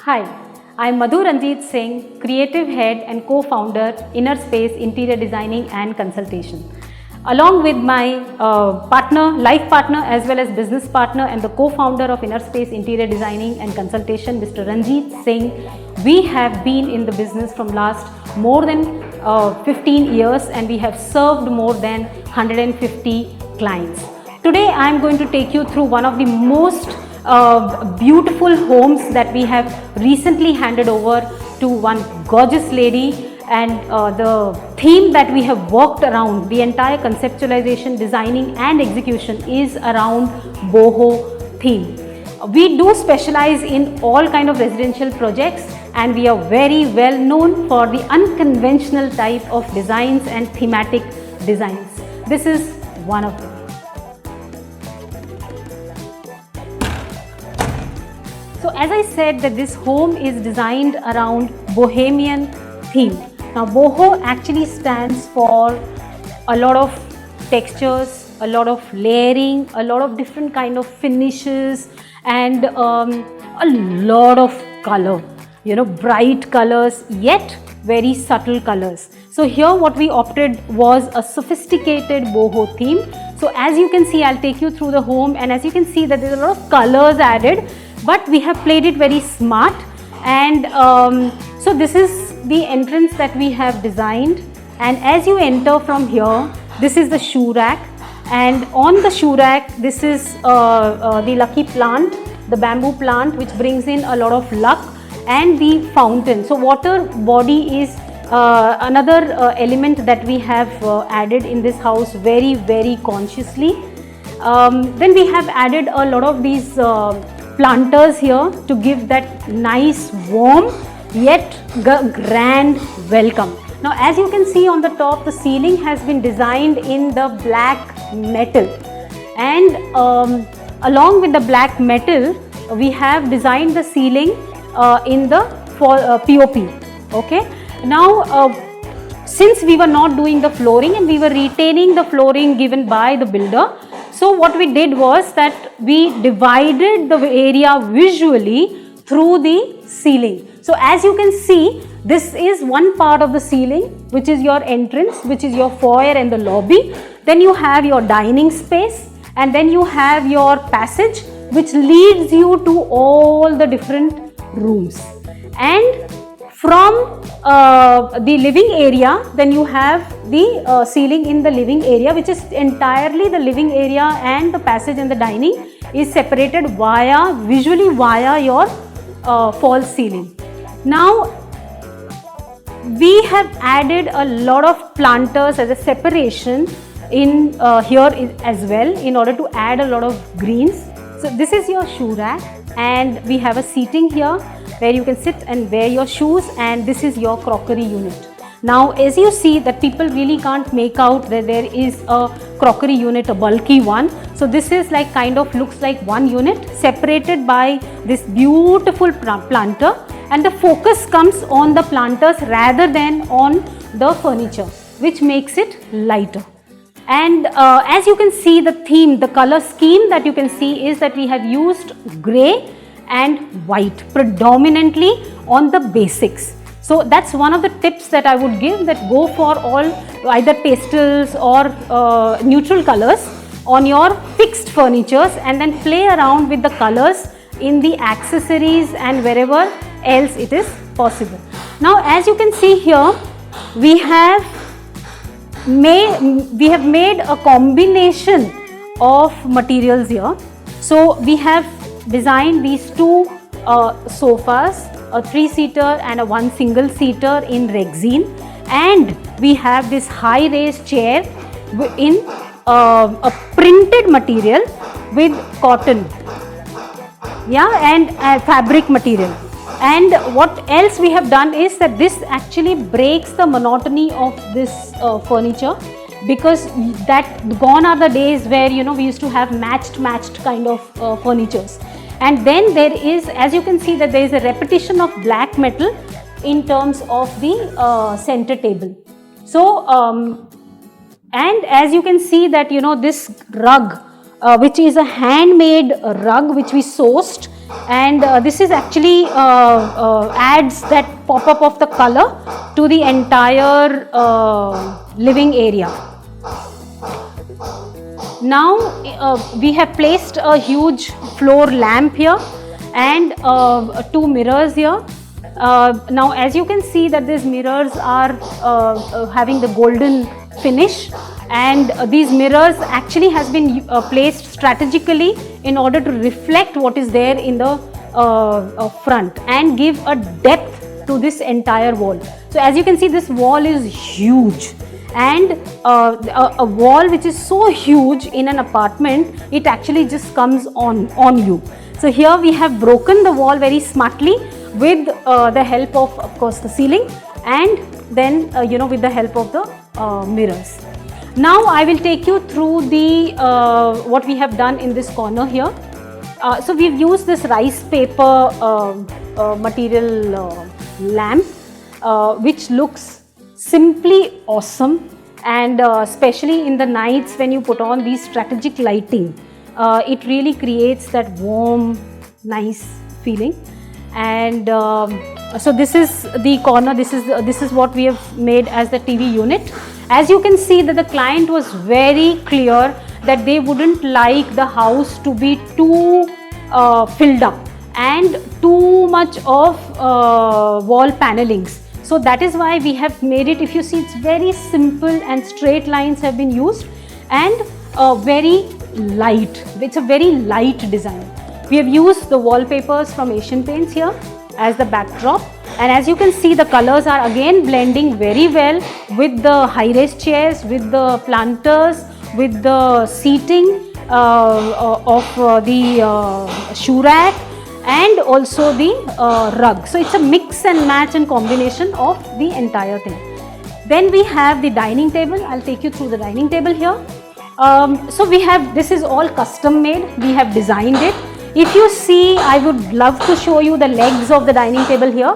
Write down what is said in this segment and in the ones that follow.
Hi, I am Madhu Ranjit Singh, Creative Head and Co-founder, Inner Space Interior Designing and Consultation. Along with my life partner as well as business partner and the co-founder of Inner Space Interior Designing and Consultation, Mr. Ranjit Singh, we have been in the business from last more than 15 years and we have served more than 150 clients. Today I am going to take you through one of the most beautiful homes that we have recently handed over to one gorgeous lady, and the theme that we have worked around, the entire conceptualization, designing and execution is around boho theme. We do specialize in all kind of residential projects and we are very well known for the unconventional type of designs and thematic designs. This is one of them. So as I said that this home is designed around Bohemian theme. Now boho actually stands for a lot of textures, a lot of layering, a lot of different kind of finishes and a lot of color, bright colors yet very subtle colors. So here what we opted was a sophisticated boho theme. So as you can see, I'll take you through the home, and as you can see that there's a lot of colors added, but we have played it very smart. And so this is the entrance that we have designed, and as you enter from here, this is the shoe rack, and on the shoe rack this is the lucky plant, the bamboo plant, which brings in a lot of luck, and the fountain. So water body is another element that we have added in this house very consciously. Then we have added a lot of these planters here to give that nice warm yet grand welcome. Now as you can see on the top, the ceiling has been designed in the black metal, and along with the black metal we have designed the ceiling in the POP. Okay, now since we were not doing the flooring and we were retaining the flooring given by the builder, so what we did was that we divided the area visually through the ceiling. So as you can see, this is one part of the ceiling, which is your entrance, which is your foyer and the lobby. Then you have your dining space, and then you have your passage, which leads you to all the different rooms. And from the living area, then you have the ceiling in the living area, which is entirely the living area, and the passage and the dining is separated visually via your false ceiling. Now we have added a lot of planters as a separation in here as well, in order to add a lot of greens. So this is your shoe rack, and we have a seating here where you can sit and wear your shoes, and this is your crockery unit. Now as you see that people really can't make out that there is a crockery unit, a bulky one. So this is like kind of looks like one unit separated by this beautiful planter, and the focus comes on the planters rather than on the furniture, which makes it lighter. And as you can see, the theme, the color scheme that you can see is that we have used grey and white predominantly on the basics. So that's one of the tips that I would give, that go for all either pastels or neutral colors on your fixed furnitures, and then play around with the colors in the accessories and wherever else it is possible. Now as you can see here, we have made a combination of materials here. So we have designed these two sofas, a 3-seater and a 1 single-seater in Rexine, and we have this high-raised chair in a printed material with cotton, and fabric material. And what else we have done is that this actually breaks the monotony of this furniture, because that gone are the days where we used to have matched kind of furnitures. And then there is, as you can see, that there is a repetition of black metal in terms of the center table. So and as you can see that this rug, which is a handmade rug which we sourced, and this is actually adds that pop-up of the color to the entire living area. Now we have placed a huge floor lamp here and 2 mirrors here. Now as you can see that these mirrors are having the golden finish, and these mirrors actually has been placed strategically in order to reflect what is there in the front and give a depth to this entire wall. So as you can see, this wall is huge, and a wall which is so huge in an apartment, it actually just comes on you. So here we have broken the wall very smartly with the help of course the ceiling, and then with the help of the mirrors. Now I will take you through the what we have done in this corner here. So we've used this rice paper material lamp which looks simply awesome, and especially in the nights when you put on these strategic lighting, it really creates that warm, nice feeling. And so this is the corner, this is what we have made as the TV unit. As you can see that the client was very clear that they wouldn't like the house to be too filled up and too much of wall panelings. So that is why we have made it, if you see, it's very simple and straight lines have been used, and very light. It's a very light design. We have used the wallpapers from Asian Paints here as the backdrop, and as you can see the colors are again blending very well with the high-rise chairs, with the planters, with the seating of the shoe rack, and also the rug. So it's a mix and match and combination of the entire thing. Then we have the dining table. I'll take you through the dining table here. So we have, this is all custom made, we have designed it. If you see, I would love to show you the legs of the dining table here.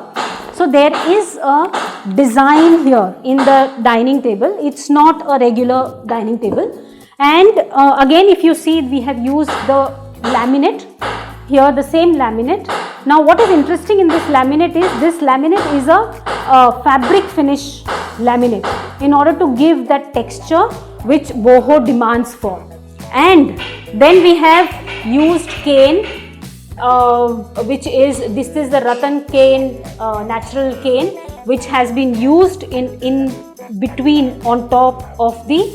So there is a design here in the dining table. It's not a regular dining table. And again, if you see, we have used the laminate here, the same laminate. Now what is interesting in this laminate is a fabric finish laminate in order to give that texture which boho demands for. And then we have used cane, which is, this is the rattan cane, natural cane, which has been used in between, on top of the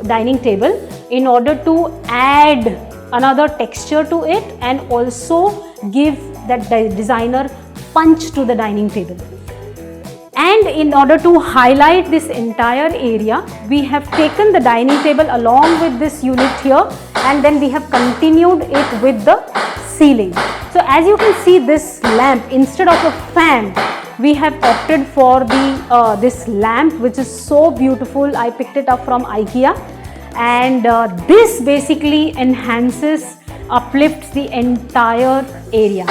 dining table, in order to add another texture to it and also give that designer punch to the dining table. And in order to highlight this entire area, we have taken the dining table along with this unit here, and then we have continued it with the ceiling. So as you can see, this lamp, instead of a fan, we have opted for the this lamp, which is so beautiful. I picked it up from IKEA, and this basically enhances, uplifts the entire area.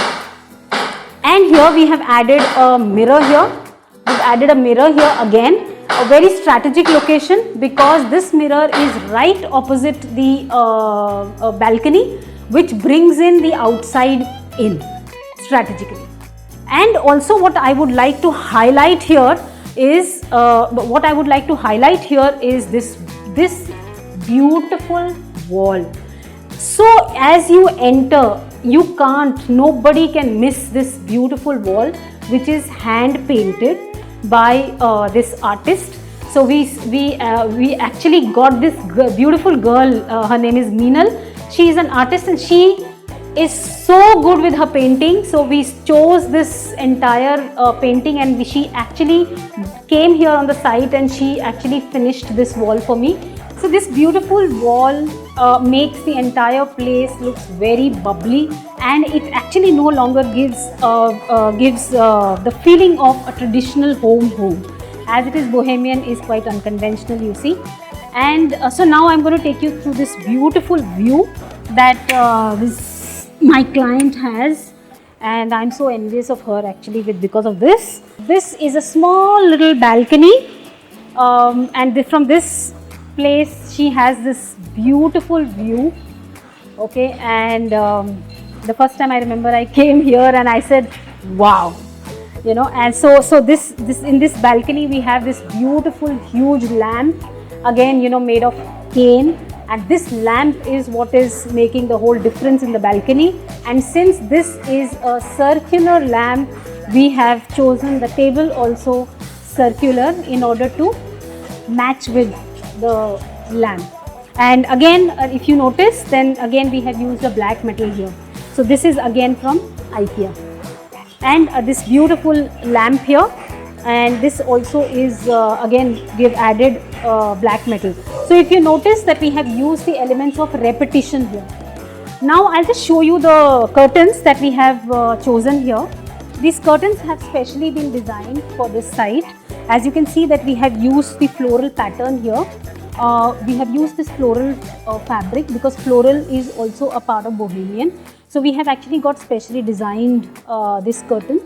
And here we have added a mirror here. We've added a mirror here again, a very strategic location, because this mirror is right opposite the balcony, which brings in the outside in strategically. And also what I would like to highlight here is this beautiful wall. So as you enter, nobody can miss this beautiful wall, which is hand painted by this artist. So we actually got this beautiful girl, her name is Meenal. She is an artist and she is so good with her painting. So we chose this entire painting, and she actually came here on the site and she actually finished this wall for me. So this beautiful wall makes the entire place looks very bubbly, and it actually no longer gives the feeling of a traditional home. As it is, Bohemian is quite unconventional, you see. And so now I'm going to take you through this beautiful view that my client has, and I'm so envious of her actually because of this. This is a small little balcony, and from this place she has this beautiful view. Okay, and The first time I remember I came here and I said, wow, you know. And so this in this balcony we have this beautiful huge lamp, again, you know, made of cane, and this lamp is what is making the whole difference in the balcony. And since this is a circular lamp, we have chosen the table also circular in order to match with the lamp. And again, if you notice, then again we have used a black metal here. So this is again from IKEA. And this beautiful lamp here, and this also is again we have added black metal. So if you notice that we have used the elements of repetition here. Now I'll just show you the curtains that we have chosen here. These curtains have specially been designed for this site. As you can see that we have used the floral pattern here. We have used this floral fabric because floral is also a part of Bohemian. So we have actually got specially designed this curtain.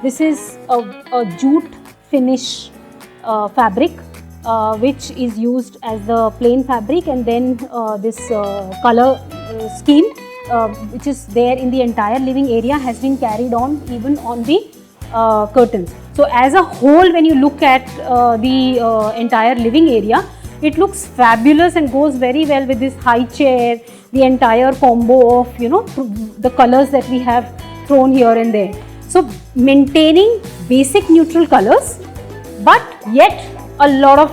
This is a jute finish fabric which is used as the plain fabric, and then this color scheme which is there in the entire living area has been carried on even on the curtains. So as a whole, when you look at the entire living area, it looks fabulous and goes very well with this high chair, the entire combo of, you know, the colors that we have thrown here and there. So maintaining basic neutral colors, but yet a lot of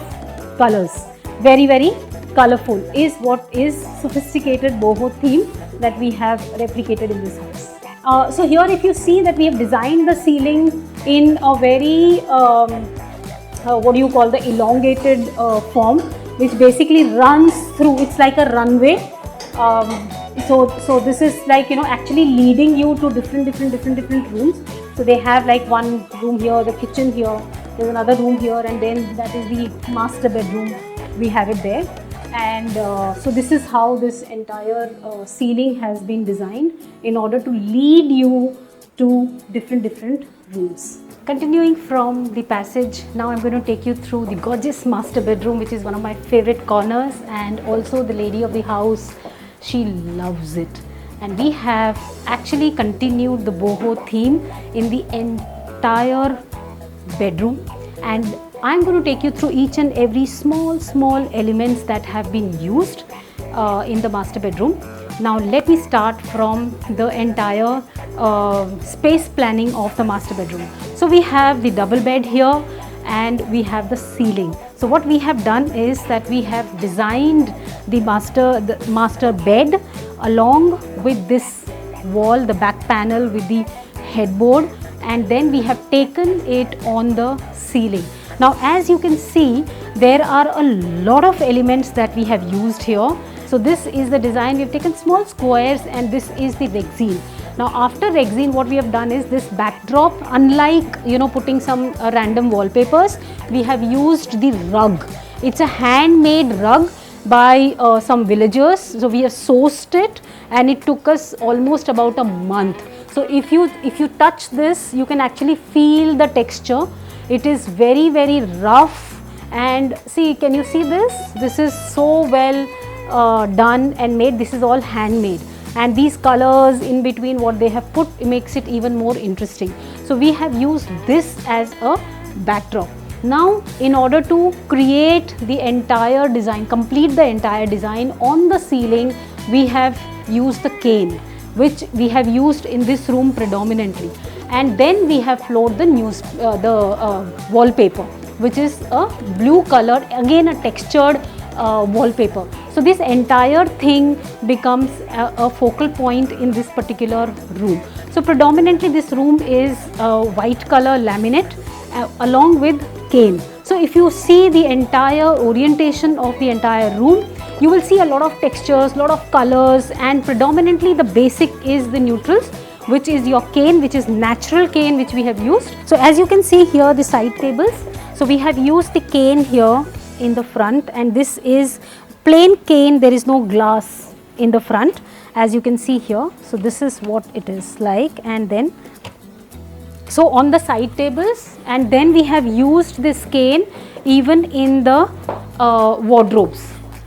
colors, very, very colorful, is what is sophisticated boho theme that we have replicated in this house. So here if you see that we have designed the ceiling in a very what do you call, the elongated form, which basically runs through, it's like a runway. So this is like, you know, actually leading you to different rooms. So they have like one room here, the kitchen here, there's another room here, and then that is the master bedroom, we have it there. And so this is how this entire ceiling has been designed in order to lead you to different rooms. Continuing from the passage, now I'm going to take you through the gorgeous master bedroom, which is one of my favorite corners, and also the lady of the house, she loves it. And we have actually continued the boho theme in the entire bedroom, and I'm going to take you through each and every small elements that have been used in the master bedroom. Now let me start from the entire space planning of the master bedroom. So we have the double bed here and we have the ceiling. So what we have done is that we have designed the master bed along with this wall, the back panel with the headboard, and then we have taken it on the ceiling. Now as you can see, there are a lot of elements that we have used here. So this is the design. We have taken small squares and this is the Rexine. Now after Rexine, what we have done is this backdrop, unlike, you know, putting some random wallpapers, we have used the rug. It's a handmade rug by some villagers. So we have sourced it and it took us almost about a month. So if you touch this, you can actually feel the texture. It is very, very rough, and see, can you see this? This is so well done and made. This is all handmade, and these colors in between what they have put, it makes it even more interesting. So we have used this as a backdrop. Now in order to create the entire design, complete the entire design on the ceiling, we have used the cane, which we have used in this room predominantly, and then we have floored the wallpaper, which is a blue color, again a textured wallpaper. So this entire thing becomes a focal point in this particular room. So predominantly this room is white color laminate along with cane. So if you see the entire orientation of the entire room, you will see a lot of textures, lot of colors, and predominantly the basic is the neutrals, which is your cane, which is natural cane, which we have used. So as you can see here, the side tables, so we have used the cane here in the front, and this is plain cane. There is no glass in the front, as you can see here. So this is what it is like, and then so on the side tables, and then we have used this cane even in the wardrobes.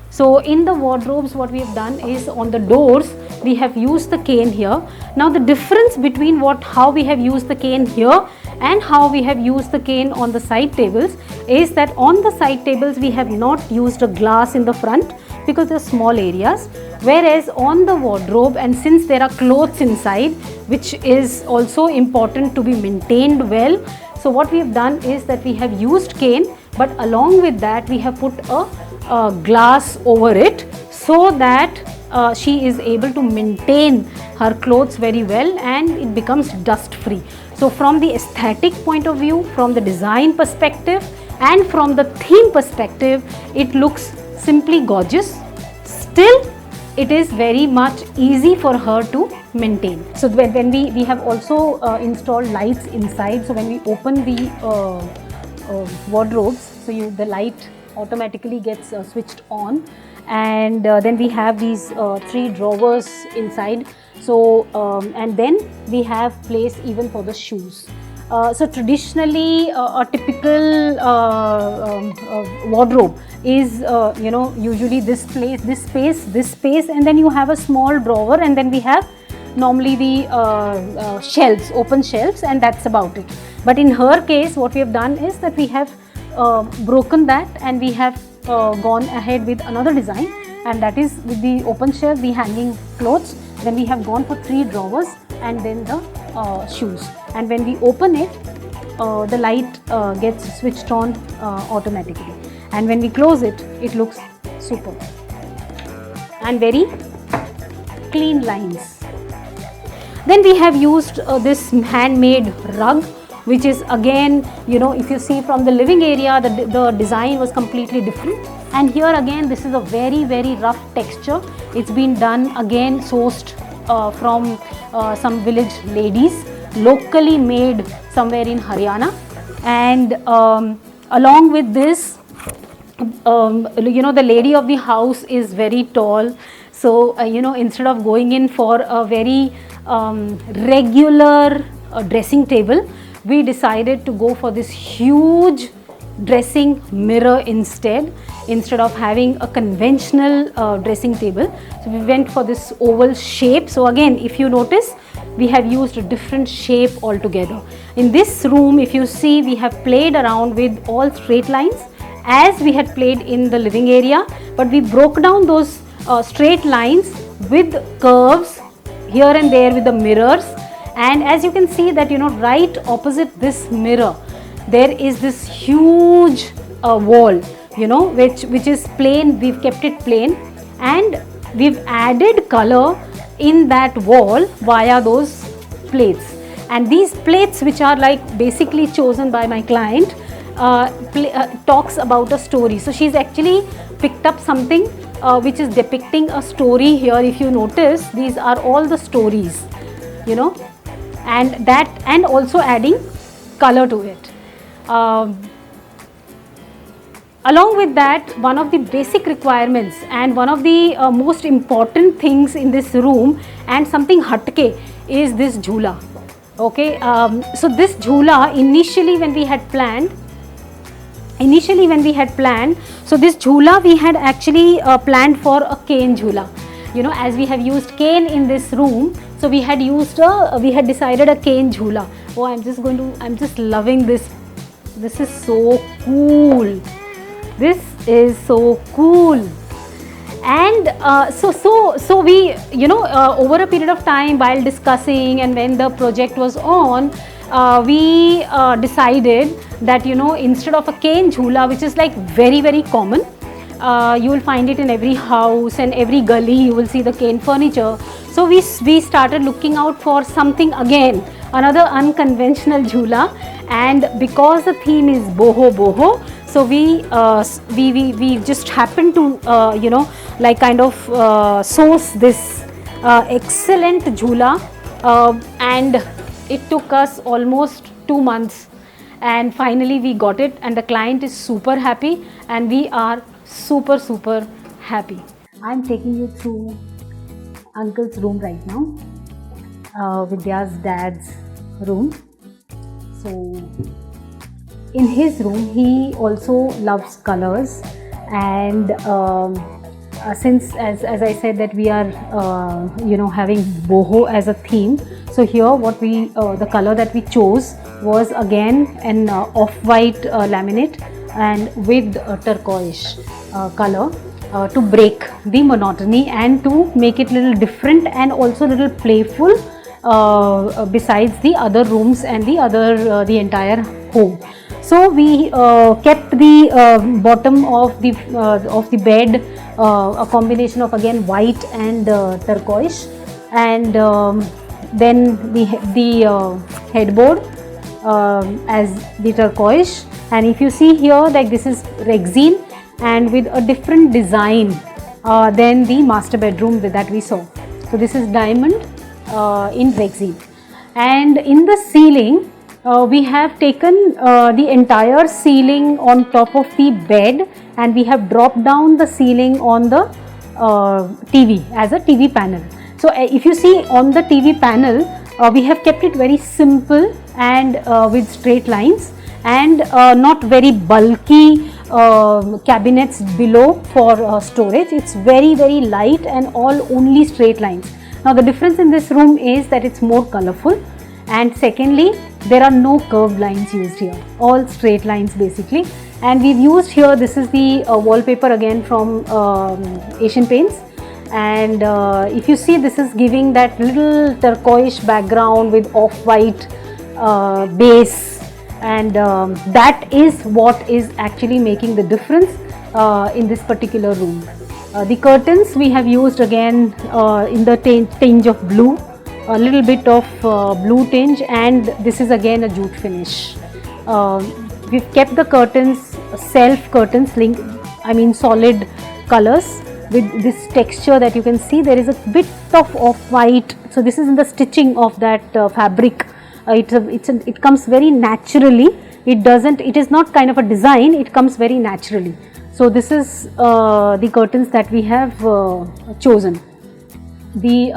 So in the wardrobes, what we have done is on the doors, we have used the cane here. Now the difference between how we have used the cane here and how we have used the cane on the side tables is that on the side tables we have not used a glass in the front because they are small areas, whereas on the wardrobe, and since there are clothes inside, which is also important to be maintained well, so what we have done is that we have used cane, but along with that we have put a glass over it, so that she is able to maintain her clothes very well and it becomes dust free. So from the aesthetic point of view, from the design perspective and from the theme perspective, it looks simply gorgeous. Still, it is very much easy for her to maintain. So when we have also installed lights inside, so when we open the wardrobes, so the light automatically gets switched on, and then we have these 3 drawers inside. So and then we have place even for the shoes. So traditionally a typical wardrobe is usually this space, and then you have a small drawer, and then we have normally the shelves, open shelves, and that's about it. But in her case, what we have done is that we have broken that, and we have gone ahead with another design, and that is with the open shelf, the hanging clothes. Then we have gone for 3 drawers and then the shoes, and when we open it, the light gets switched on automatically, and when we close it, it looks super and very clean lines. Then we have used this handmade rug, which is again, if you see from the living area, the design was completely different, and here again this is a very rough texture. It's been done again, sourced from some village ladies, locally made somewhere in Haryana, and along with this, the lady of the house is very tall, so instead of going in for a very regular dressing table, we decided to go for this huge dressing mirror instead of having a conventional dressing table. So we went for this oval shape. So again, if you notice, we have used a different shape altogether. In this room, if you see, we have played around with all straight lines as we had played in the living area, but we broke down those straight lines with curves here and there with the mirrors. And as you can see that right opposite this mirror, there is this huge wall, which is plain. We've kept it plain, and we've added color in that wall via those plates. And these plates, which are like basically chosen by my client, talks about a story. So she's actually picked up something which is depicting a story here. If you notice, these are all the stories, and also adding color to it. Along with that, one of the basic requirements and one of the most important things in this room, and something hatke, is this jhula. Okay, so this jhula, initially when we had planned, so this jhula we had actually planned for a cane jhula. As we have used cane in this room, so we had decided a cane jhula. Oh, I'm just loving this. This is so cool. This is so cool. And so we, over a period of time, while discussing and when the project was on, we decided that, instead of a cane jhula, which is like very common, you will find it in every house and every gully, you will see the cane furniture. So we started looking out for something again, another unconventional jhula, and because the theme is boho, so we just happened to source this excellent jhula, and it took us almost 2 months, and finally we got it, and the client is super happy, and we are super happy. I'm taking you through uncle's room right now, Vidya's dad's room. So in his room, he also loves colors, and since as I said that we are having boho as a theme, so here what we the color that we chose was again an off-white laminate and with turquoise color to break the monotony and to make it little different and also little playful besides the other rooms and the entire home. So we kept the bottom of the bed a combination of again white and turquoise, and then the headboard as the turquoise, and if you see here, like this is Rexine and with a different design than the master bedroom that we saw. So this is diamond in Rexine, and in the ceiling we have taken the entire ceiling on top of the bed, and we have dropped down the ceiling on the TV as a TV panel. So if you see on the TV panel, we have kept it very simple and with straight lines, and not very bulky cabinets below for storage. It's very light and all only straight lines. Now the difference in this room is that it's more colorful, and secondly there are no curved lines used here, all straight lines basically. And we've used here, this is the wallpaper again from Asian Paints, and if you see, this is giving that little turquoise background with off-white base, and that is what is actually making the difference in this particular room. The curtains we have used again in the tinge of blue, a little bit of blue tinge, and this is again a jute finish. We've kept the curtains self curtains, solid colors with this texture that you can see. There is a bit of off-white, so this is in the stitching of that fabric. It comes very naturally. It is not kind of a design, it comes very naturally. So this is the curtains that we have chosen. The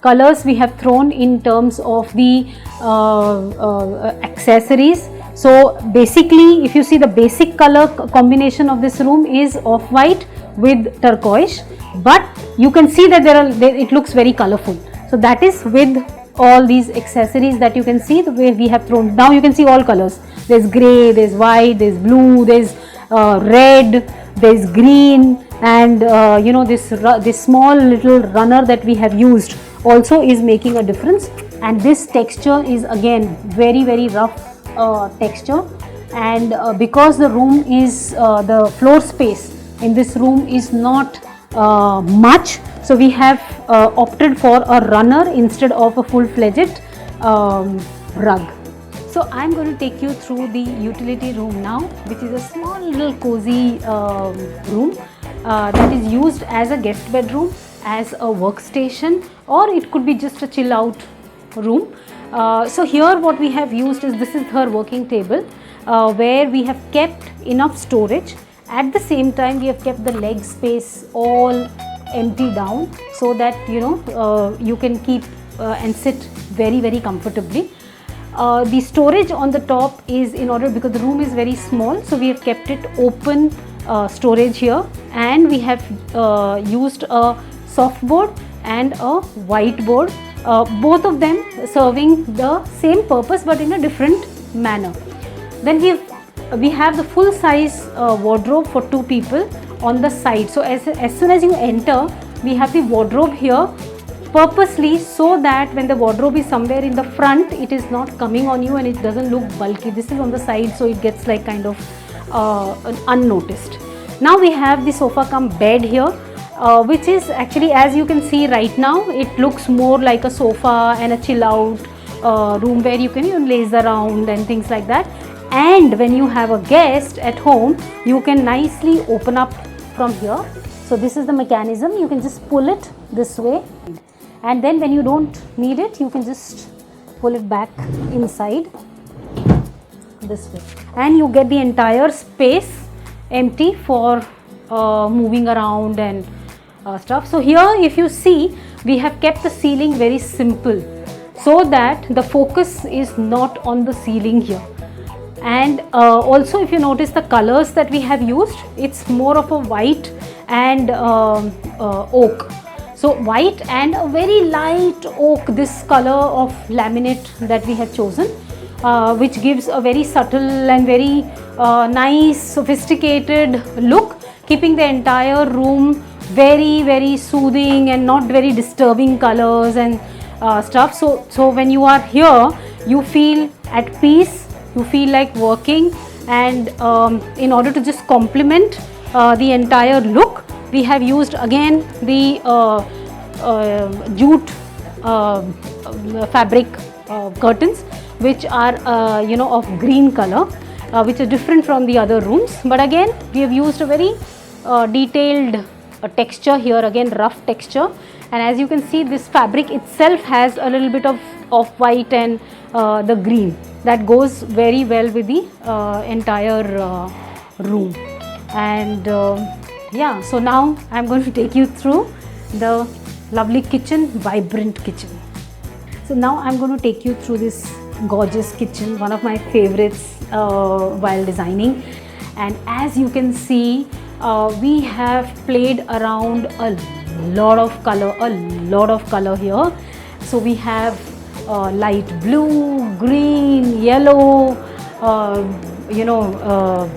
colors we have thrown in terms of the accessories. So basically, if you see, the basic color combination of this room is off-white with turquoise, but you can see that it looks very colorful. So that is with all these accessories that you can see the way we have thrown. Now you can see all colors. There's grey, there's white, there's blue, there's red, there's green, and this small little runner that we have used also is making a difference. And this texture is again very rough texture, and because the room is the floor space in this room is not much, so we have opted for a runner instead of a full-fledged rug. So I am going to take you through the utility room now, which is a small little cozy room that is used as a guest bedroom, as a workstation, or it could be just a chill out room. So here what we have used is, this is her working table where we have kept enough storage. At the same time, we have kept the leg space all empty down, so that you can keep and sit very comfortably. The storage on the top is in order, because the room is very small, so we have kept it open storage here, and we have used a softboard and a whiteboard, both of them serving the same purpose but in a different manner. Then we have the full size wardrobe for 2 people on the side. So as soon as you enter, we have the wardrobe here purposely, so that when the wardrobe is somewhere in the front, it is not coming on you and it doesn't look bulky. This is on the side, so it gets like kind of unnoticed. Now we have the sofa cum bed here, which is actually, as you can see right now, it looks more like a sofa and a chill out room where you can laze around and things like that. And when you have a guest at home, you can nicely open up from here. So this is the mechanism, you can just pull it this way, and then when you don't need it, you can just pull it back inside this way, and you get the entire space empty for moving around and stuff. So here, if you see, we have kept the ceiling very simple, so that the focus is not on the ceiling here. And also, if you notice the colors that we have used, it's more of a white and oak. So white and a very light oak, this color of laminate that we have chosen, which gives a very subtle and very nice sophisticated look, keeping the entire room very soothing and not very disturbing colors and stuff. So when you are here, you feel at peace, you feel like working, and in order to just complement the entire look, we have used again the jute fabric curtains, which are of green color, which is different from the other rooms. But again, we have used a very detailed texture here, again rough texture, and as you can see, this fabric itself has a little bit of white and the green that goes very well with the entire room. And yeah, so now I'm going to take you through the lovely kitchen, vibrant kitchen. So now I'm going to take you through this gorgeous kitchen, one of my favorites while designing. And as you can see, we have played around a lot of color here. So we have light blue, green, yellow,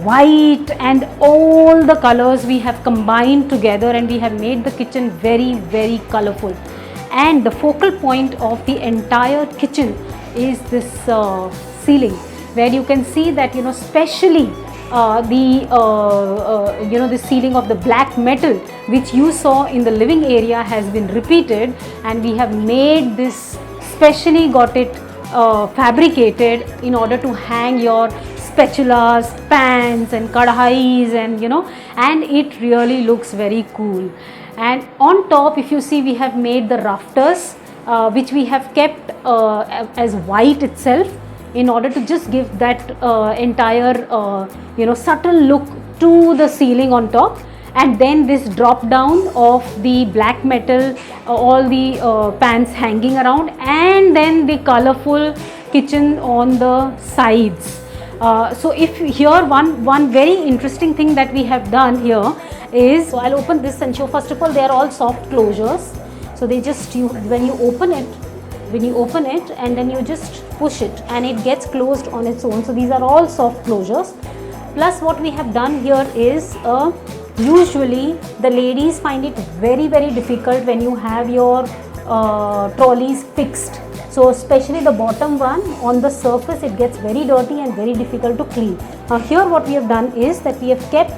white, and all the colors we have combined together, and we have made the kitchen very colorful. And the focal point of the entire kitchen is this ceiling, where you can see that especially the ceiling of the black metal which you saw in the living area has been repeated, and we have made this, specially got it fabricated in order to hang your spatulas, pans and kadhais, and it really looks very cool. And on top, if you see, we have made the rafters which we have kept as white itself, in order to just give that entire subtle look to the ceiling on top. And then this drop down of the black metal, all the pans hanging around, and then the colorful kitchen on the sides. So if here, one very interesting thing that we have done here is, so I'll open this and show. First of all, they are all soft closures, so they just, when you open it and then you just push it and it gets closed on its own. So these are all soft closures. Plus what we have done here is, usually the ladies find it very difficult when you have your trolleys fixed. So especially the bottom one, on the surface it gets very dirty and very difficult to clean. Now here what we have done is that we have kept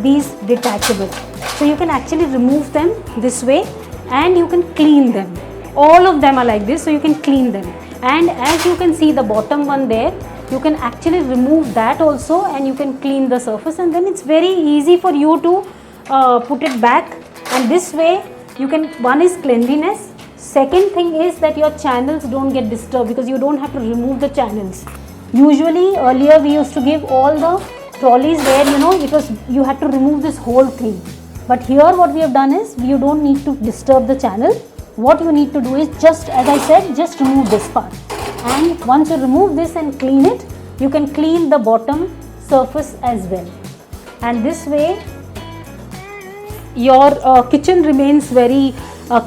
these detachable. So you can actually remove them this way and you can clean them. All of them are like this, so you can clean them. And as you can see, the bottom one there, you can actually remove that also and you can clean the surface, and then it's very easy for you to put it back. And this way you can, one is cleanliness. Second thing is that your channels don't get disturbed, because you don't have to remove the channels. Usually earlier we used to give all the trolleys where it was, you had to remove this whole thing. But here what we have done is, you don't need to disturb the channel. What you need to do is, just as I said, just remove this part. And once you remove this and clean it, you can clean the bottom surface as well. And this way your kitchen remains very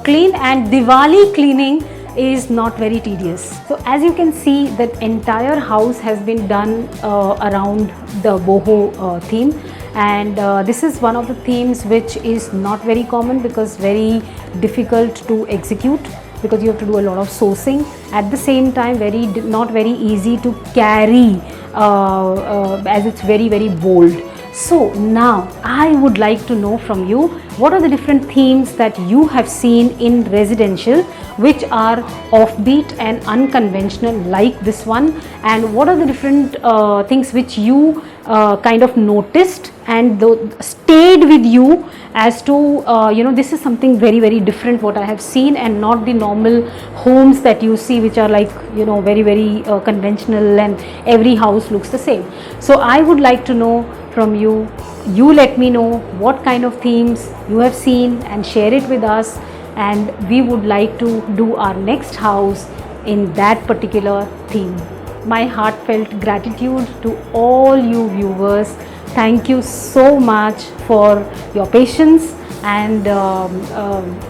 clean, and Diwali cleaning is not very tedious. So as you can see, that entire house has been done around the boho theme, and this is one of the themes which is not very common, because very difficult to execute, because you have to do a lot of sourcing. At the same time, not very easy to carry, as it's very bold. So now I would like to know from you, what are the different themes that you have seen in residential which are offbeat and unconventional like this one, and what are the different things which you kind of noticed and stayed with you as to this is something very different what I have seen, and not the normal homes that you see which are like very conventional and every house looks the same. So I would like to know from you, let me know what kind of themes you have seen and share it with us, and we would like to do our next house in that particular theme. My heartfelt gratitude to all you viewers Thank you so much for your patience, and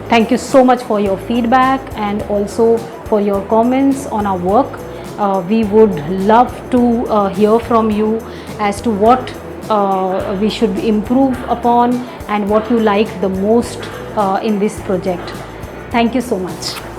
thank you so much for your feedback and also for your comments on our work. We would love to hear from you as to what we should improve upon and what you like the most in this project. Thank you so much.